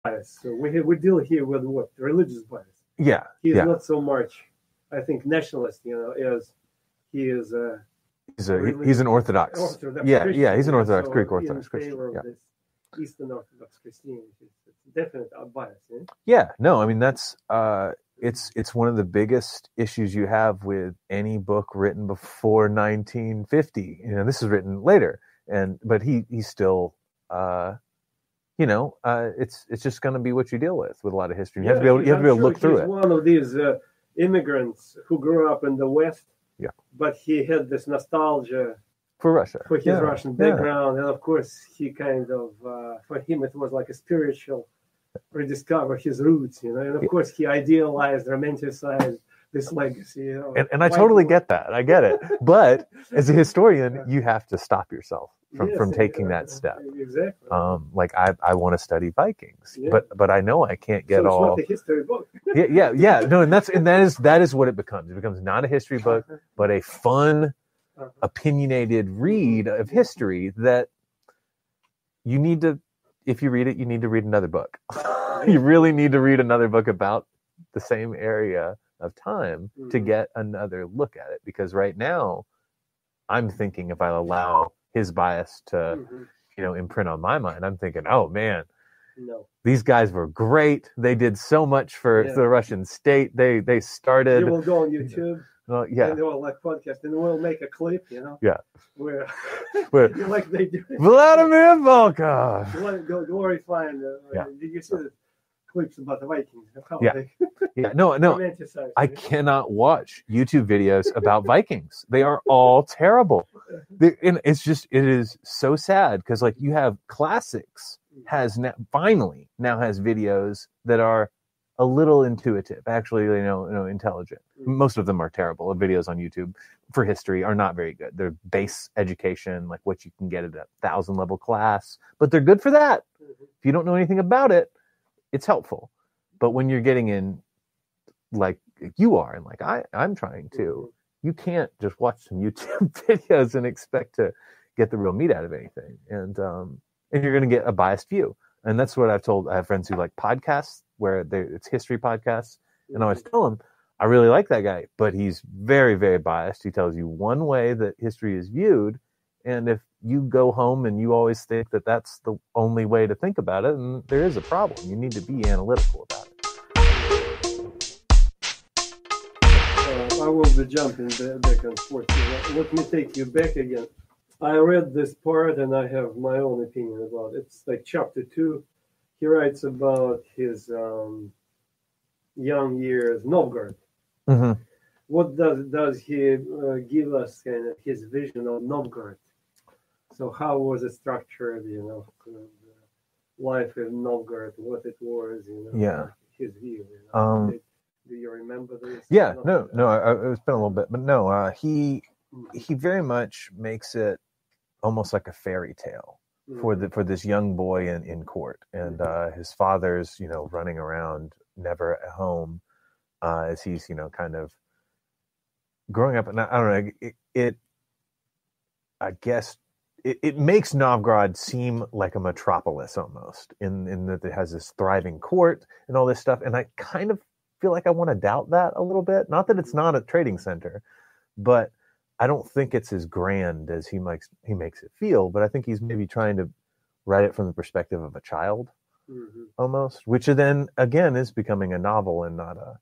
bias. So we deal here with what? Religious bias. Yeah. He's not so much, I think, nationalist, as he is he's an Orthodox. Christian, he's an Orthodox, so Greek Orthodox in Christian. favor of this Eastern Orthodox Christianity. It's definite bias. No, I mean that's it's one of the biggest issues you have with any book written before 1950. This is written later, but he's still it's just going to be what you deal with a lot of history. You have to be able to look through it. One of these immigrants who grew up in the West, but he had this nostalgia for Russia, for his Russian background, and of course he kind of for him it was like a spiritual rediscover his roots, and of course he idealized, romanticized this legacy. And I totally get that. I get it. But as a historian, you have to stop yourself from taking that step. Exactly. Like I want to study Vikings, but I know I can't get so it's all. not a history book. No, and that is what it becomes. It becomes not a history book, but a fun, opinionated read of history that you need to. If you read it, you need to read another book. You really need to read another book about the same area of time to get another look at it. Because right now, I'm thinking if I allow his bias to, imprint on my mind, I'm thinking, oh man, these guys were great. They did so much for the Russian state. They started. You will go on YouTube. And they will podcast, and we'll make a clip, where like they do. Vladimir Volkoff. Glorifying. Did you see the clips about the Vikings? No. I cannot watch YouTube videos about Vikings. They are all terrible. And it is so sad because like you have classics finally has videos that are a little intuitive, actually, intelligent. Most of them are terrible. The videos on YouTube for history are not very good. They're base education, like what you can get at a 1,000 level class, but they're good for that. If you don't know anything about it, it's helpful. But when you're getting in, like you are, and like I'm trying to, you can't just watch some YouTube videos and expect to get the real meat out of anything. And you're going to get a biased view. And that's what I've told. I have friends who like podcasts where it's history podcasts. And I always tell them, I really like that guy, but he's very, very biased. He tells you one way that history is viewed. And if you go home and you always think that that's the only way to think about it, and there is a problem. You need to be analytical about it. I will be jumping back and forth. Let me take you back again. I read this part and I have my own opinion about it. It's like chapter 2. He writes about his young years, Novgorod. Mm-hmm. What does he give us kind of his vision of Novgorod? So how was it structured, life in Novgorod, what it was, his view. Do you remember this? Yeah, no, it's been a little bit, but no, he very much makes it almost like a fairy tale for this young boy in court, and his father's running around never at home as he's kind of growing up. And I don't know, I guess it makes Novgorod seem like a metropolis almost in that it has this thriving court and all this stuff, and I kind of feel like I want to doubt that a little bit. Not that it's not a trading center, but I don't think it's as grand as he makes it feel. But I think he's maybe trying to write it from the perspective of a child, almost, which then again is becoming a novel and not a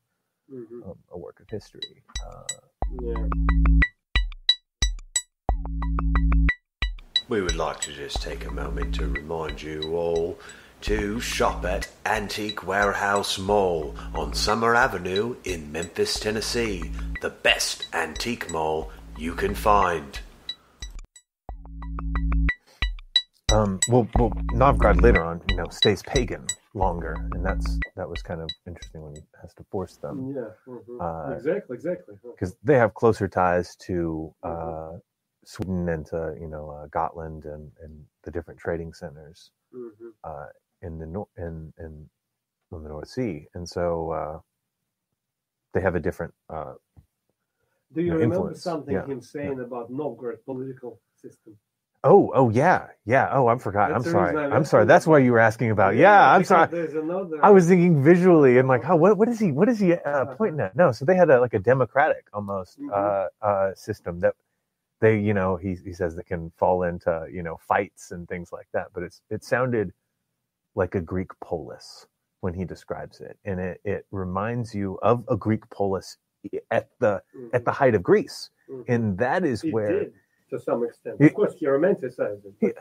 work of history. We would like to just take a moment to remind you all to shop at Antique Warehouse Mall on Summer Avenue in Memphis, Tennessee. The best antique mall you can find. Well, Novgorod later on, stays pagan longer, and that was kind of interesting when he has to force them. Exactly. Because they have closer ties to Sweden and to Gotland and the different trading centers in the North Sea, and so they have a different. Do you remember influence. something him saying about Novgorod political system? Oh, yeah. Oh, I forgot. I'm sorry. That's why you were asking about. Yeah, I'm sorry. There's another. I was thinking visually and like, what is he pointing at? No, so they had a democratic almost system that they, he says that can fall into, fights and things like that. But it sounded like a Greek polis when he describes it, and it reminds you of a Greek polis at the height of Greece, and that is where. Did. To some extent, of course, he romanticized it.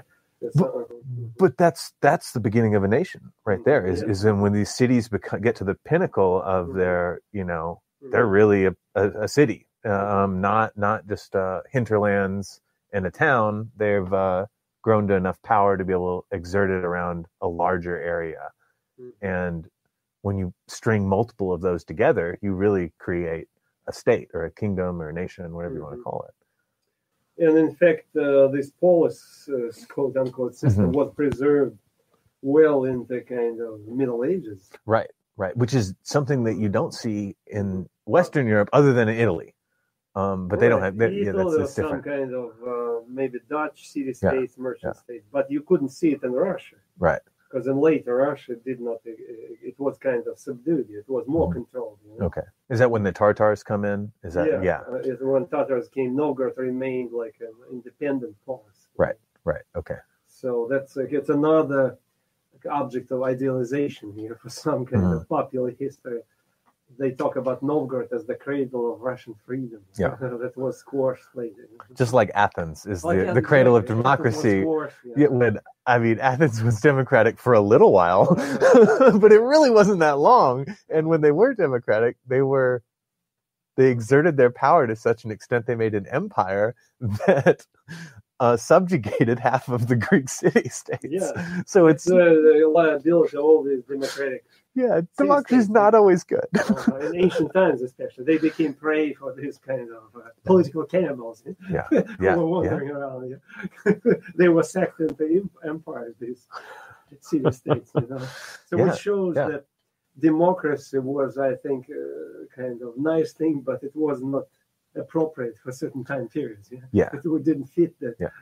But that's the beginning of a nation, right there. Is when these cities get to the pinnacle of their, they're really a city, not just hinterlands and a town. They've grown to enough power to be able to exert it around a larger area, and when you string multiple of those together, you really create a state or a kingdom or a nation, whatever you want to call it. And in fact, this polis, quote-unquote, system was preserved well in the kind of Middle Ages. Right. Which is something that you don't see in Western Europe other than in Italy. But they don't have... that's different. Some kind of maybe Dutch city-states, merchant states. But you couldn't see it in Russia. Right. Because in later Russia did not... It was kind of subdued. It was more controlled. Okay. Is that when the Tartars come in? Is that when Tatars came, Novgorod remained like an independent polis. Right. Okay. So it's another object of idealization here for some kind of popular history. They talk about Novgorod as the cradle of Russian freedom. Yeah. That was squashed later. Just like Athens is the cradle of democracy. Athens was democratic for a little while, but it really wasn't that long. And when they were democratic, they exerted their power to such an extent they made an empire that subjugated half of the Greek city-states. Yeah. So it's the liability of all these democratic. Yeah, democracy is not always good. In ancient times, especially, they became prey for this kind of political cannibals. Who were wandering around. They were sacked into empires, these city-states. So it shows that democracy was, I think, kind of nice thing, but it was not appropriate for certain time periods. It didn't fit that.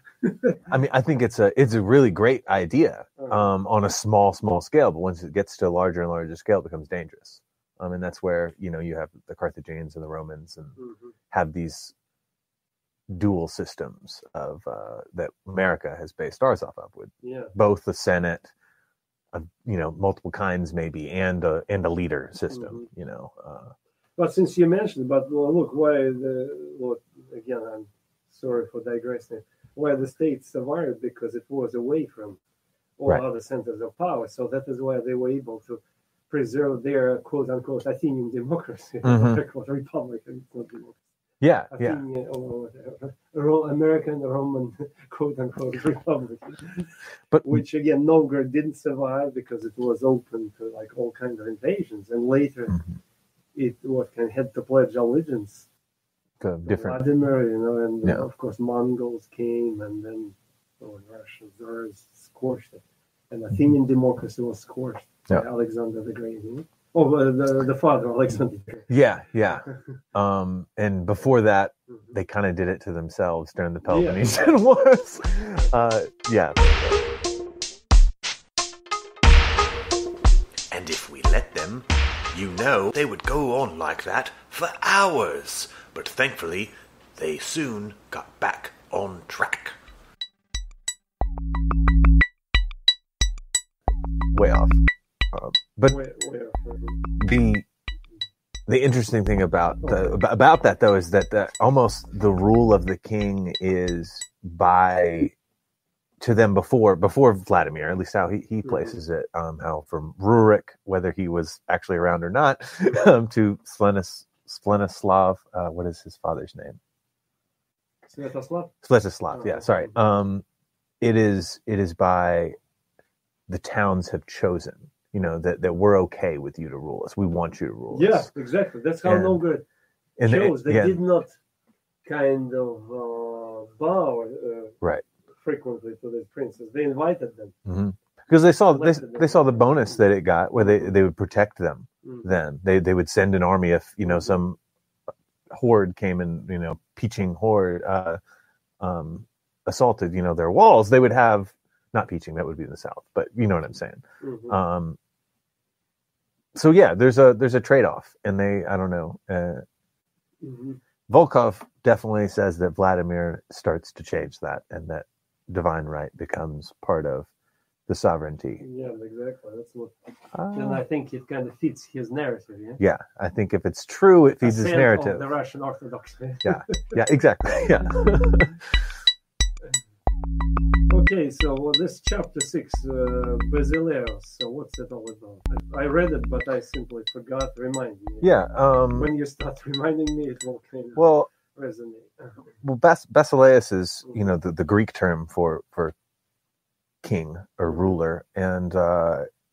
I think it's a really great idea on a small scale, but once it gets to a larger and larger scale, it becomes dangerous. And that's where you have the Carthaginians and the Romans and have these dual systems of that America has based ours off of, with both the Senate of multiple kinds maybe and a leader system. But since you mentioned, look, again, I'm sorry for digressing, why the states survived, because it was away from all other centers of power. So that is why they were able to preserve their quote-unquote Athenian democracy, republic. It's not democracy. Athenian, or whatever. American Roman quote-unquote republic. Which, again, Novgorod didn't survive because it was open to like all kinds of invasions. And later... It had to pledge allegiance to different Vladimir, and of course Mongols came, and then Russians squashed it, and Athenian democracy was squashed by Alexander the Great. The father Alexander the Great. And before that, they kind of did it to themselves during the Peloponnesian Wars. And if we let them, they would go on like that for hours. But thankfully, they soon got back on track. Way off. But the interesting thing about that, though, is that almost the rule of the king is to them before Vladimir, at least how he places it, how from Rurik, whether he was actually around or not, to Splenislav, what is his father's name? Svetoslav, sorry. It is by the towns have chosen, that we're okay with you to rule us. We want you to rule us. Yeah, exactly. That's how Novgorod chose. They did not kind of bow frequently to the princes. They invited them because they saw the bonus that it got, where they would protect them. Then they would send an army if some horde came in, peaching horde assaulted, their walls, they would have, not Peaching, that would be in the south, but you know what I'm saying. Mm-hmm. So yeah, there's a trade-off, and I don't know. Mm-hmm. Volkoff definitely says that Vladimir starts to change that, and that divine right becomes part of the sovereignty. Yeah, exactly. That's what. And I think it kind of fits his narrative. Yeah. Yeah, I think if it's true, it feeds his narrative. Of the Russian Orthodox. Yeah, exactly. Yeah. Okay, so this chapter 6, Basileus. So what's it all about? I read it, but I simply forgot. Remind me. Yeah. When you start reminding me, it will kind of resonate. Well, Basileus is the Greek term for king or ruler, and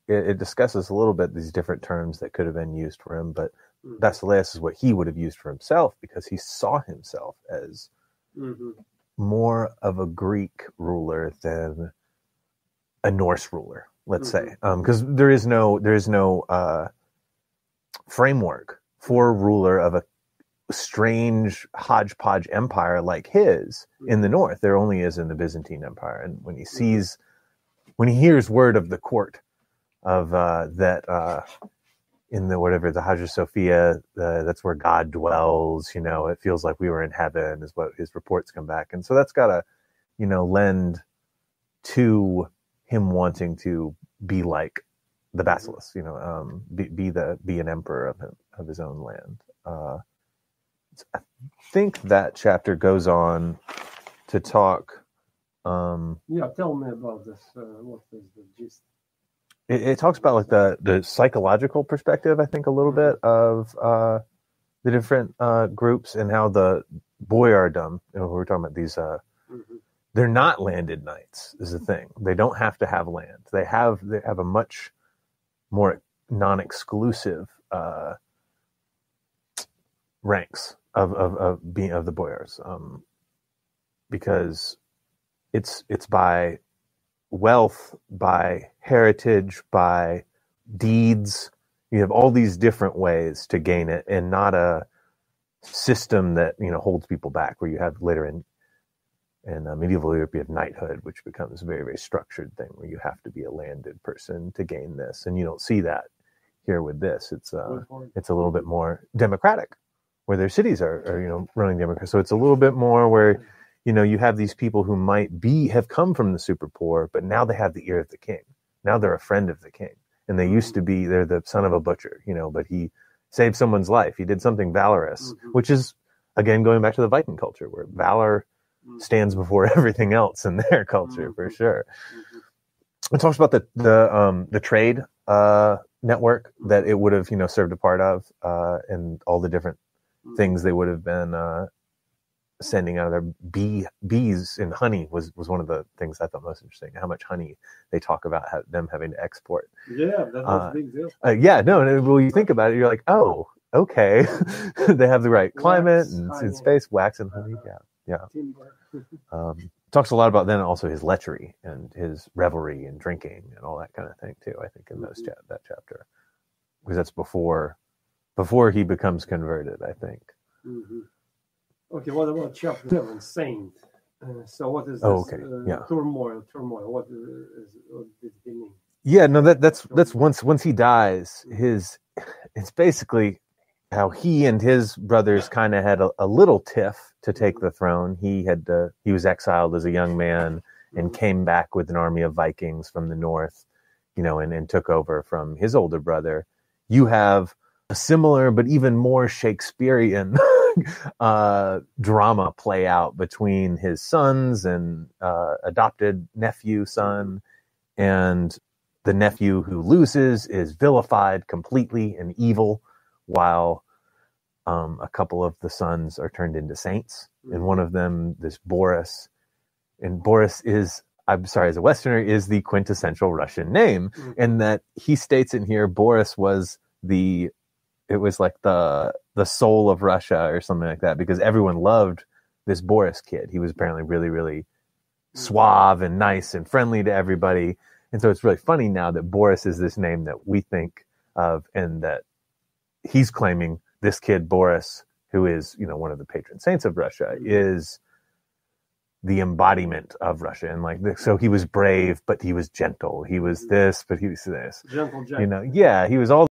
it discusses a little bit these different terms that could have been used for him, but Basileus is what he would have used for himself, because he saw himself as more of a Greek ruler than a Norse ruler, let's say, because there is no framework for a ruler of a strange hodgepodge empire like his in the north. There only is in the Byzantine Empire. And when he hears word of the court of that in the Hagia Sophia, that's where God dwells, it feels like we were in heaven, is what his reports come back. And so that's got to lend to him wanting to be like the Basilisk, be an emperor of his own land. I think that chapter goes on to talk. Tell me about this. What is the gist? It talks about like the psychological perspective, I think, a little bit of the different groups, and how the boyardom, we're talking about these, they're not landed knights is the thing. They don't have to have land. They have a much more non-exclusive ranks of the boyars, because it's by wealth, by heritage, by deeds. You have all these different ways to gain it, and not a system that holds people back, where you have later in medieval Europe, you have knighthood, which becomes a very, very structured thing, where you have to be a landed person to gain this, and you don't see that here with this. It's a little bit more democratic, where their cities are running democratic. So it's a little bit more where you have these people who might have come from the super poor, but now they have the ear of the king. Now they're a friend of the king. And they used to be, they're the son of a butcher, but he saved someone's life. He did something valorous, which is, again, going back to the Viking culture, where valor stands before everything else in their culture, for sure. It talks about the trade network that it would have, served a part of, and all the different things they would have been sending out of their bees, and honey was one of the things I thought most interesting. How much honey they talk about them having to export. Yeah, that's a big deal. When you think about it, you're like, oh, okay, they have the right climate and space, wax and honey. Talks a lot about then also his lechery and his revelry and drinking and all that kind of thing too. I think in that chapter, because that's before he becomes converted, I think. Okay, what about chapter 7, Saint? So what is this? Turmoil. What does it mean? Yeah, no, that's once he dies, it's basically how he and his brothers kind of had a little tiff to take the throne. He was exiled as a young man and came back with an army of Vikings from the north, and took over from his older brother. You have a similar but even more Shakespearean drama play out between his sons and adopted nephew son, and the nephew who loses is vilified completely and evil, while a couple of the sons are turned into saints. And one of them, this Boris, and Boris is, I'm sorry, as a Westerner, is the quintessential Russian name, and that he states in here, Boris was it was like the soul of Russia or something like that, because everyone loved this Boris kid. He was apparently really, really suave and nice and friendly to everybody. And so it's really funny now that Boris is this name that we think of, and that he's claiming this kid Boris, who is, one of the patron saints of Russia, is the embodiment of Russia. And like, so he was brave, but he was gentle. He was this, but he was this. Gentle Jack. You know, yeah, he was all